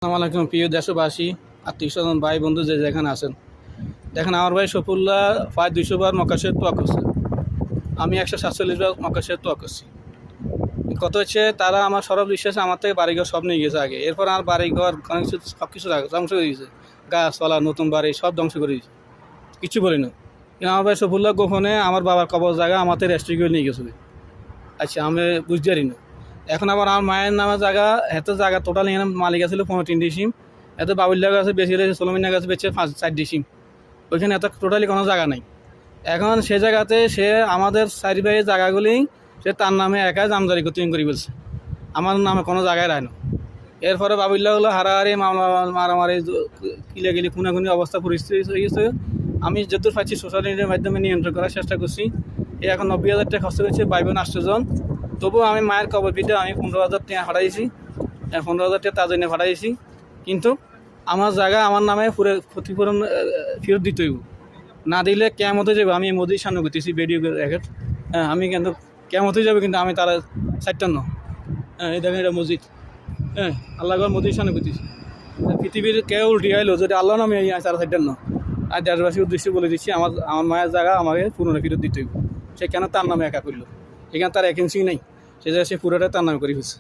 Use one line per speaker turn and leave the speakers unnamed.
আসসালামু আলাইকুম প্রিয় দেশবাসী, আত্মীয় স্বজন, ভাই বন্ধু যে যেখানে আছেন। দেখেন, আমার ভাই সফুল্লাহ প্রায় 200 বার মক্কা শরীফ তোয়া করছে। আমি 147 বার মক্কা শরীফ তোয়া করছি। কত হচ্ছে, তারা আমার সরব বিশ্বাসে আমার থেকে বাড়িঘর সব নিয়ে গেছে আগে। এরপর আমার বাড়িঘর অনেক কিছু সব কিছু ধ্বংস করে দিয়েছে। গাছপালা, নতুন বাড়ি সব ধ্বংস করে দিয়েছে, কিছু বলি না। কিন্তু আমার ভাই সফুল্লাহ গোপনে আমার বাবার কবর জায়গা আমার থেকে রেস্ট্রি করে নিয়ে গেছে। আচ্ছা, আমি বুঝতে পারি না। এখন আবার আমার মায়ের নামে জায়গা, এত জায়গা টোটাল এখানে মালিক আছিল 15 ডিসিম। এত বাবুল্লা গাছে বেশি গেছে, সোলমিনা গাছে বেঁচে 5-4 ডিসিম। ওইখানে এত টোটালি কোনো জায়গা নাই। এখন সে জায়গাতে সে আমাদের চারিপাশের জায়গাগুলি সে তার নামে একাই জামজারি করতে করে বলছে, আমার নামে কোনো জায়গায় রায় না। এরপরে বাবুল্লাহগুলো হারাহারি মামলা মারামারি কিলাকিলি খুনাখুনি অবস্থা পরিস্থিতি হয়ে গেছে। আমি যতদূর পাচ্ছি সোশ্যাল মিডিয়ার মাধ্যমে নিয়ন্ত্রণ করার চেষ্টা করছি। এখন 90,000 টাকা খরচ করেছে, ভাই বোন 8 জন। তবুও আমি মায়ের কবর পিঠে আমি 15,000 টাকা ফাটাইছি, 15,000 টাকা তার জন্য ফাটাইছি। কিন্তু আমার জায়গা আমার নামে পুরো ক্ষতিপূরণ ফেরত দিতে হইব, না দিলে কেমন হতে যাবে। আমি মোদির সামনে করতেছি ভিডিও রেখে। হ্যাঁ, আমি কিন্তু কেমন হতে যাবে, কিন্তু আমি তারা চারটান্ন। হ্যাঁ, এই দেখেন, এটা মসজিদ। হ্যাঁ, আল্লাহ মোদির সামনে করতেছি। পৃথিবীর কেউ উল্টি আইলো যদি আল্লাহ নামে তারা চারটান্ন। আর দেশবাসীর উদ্দেশ্যে বলে দিচ্ছি, আমার মায়ের জায়গা আমাকে পুরনো ফেরত দিতে হইব। সে কেন তার নামে একা করলো? এখানে তার একেন্সি নেই, সে জায়গায় সে পুরোটা তার নামে করে ফেলছে।